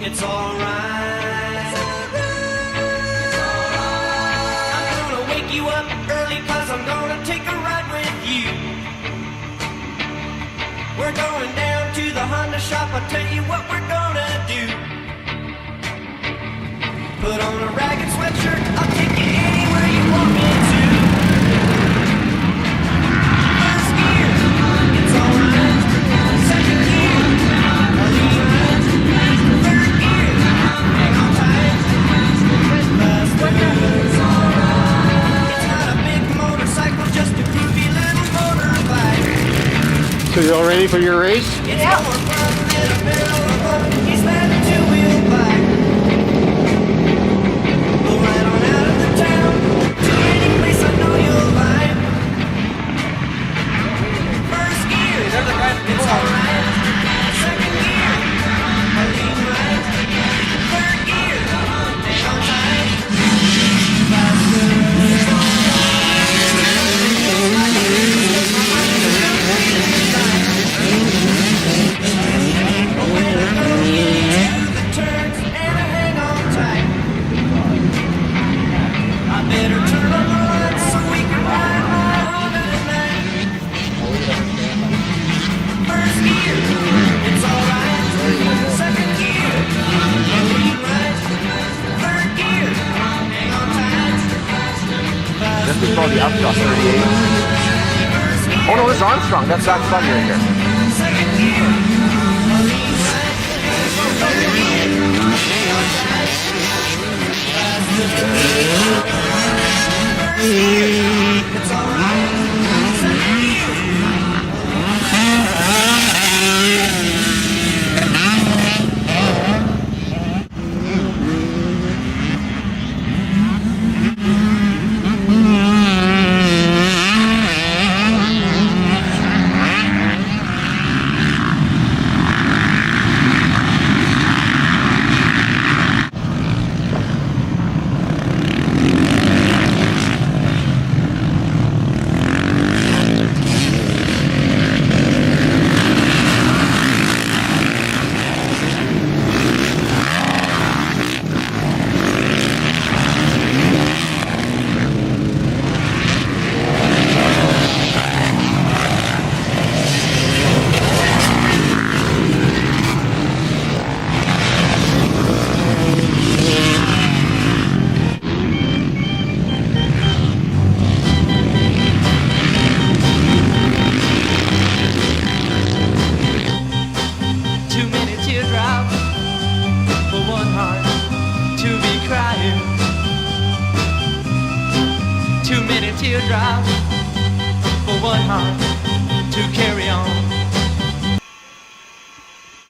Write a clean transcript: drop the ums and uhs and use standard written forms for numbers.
It's alright. I'm gonna wake you up early 'cause I'm gonna take a ride with you. We're going down to the Honda shop. I'll tell you what we're gonna do. Put on a ragged sweatshirt. I'll take you anywhere you want me to. First gear, it's alright. Second gear, I'll leave right. Third gear, hang on tight. Last gear, it's alright. It's not a big motorcycle, just a goofy little motorbike. So you all ready for your race? It's going from the middle of a he's that two-wheel bike. Go right on out of the town to any place I know you'll like. First gear, it's alright. Second gear, I lean right. Third gear, hang on tight. Turns and I hang on tight. I better turn on the lights so we can ride my Honda tonight. First gear, it's alright. Second gear, I lean right. Third gear, hang on tight. This is called the Upshot 38. Oh no, this is Armstrong. That's Zach Buddy right here. Second gear, I lean right. Third gear, hang on tight. First gear, it's alright. Second gear. Too many teardrops for one heart to be crying. Too many teardrops for one heart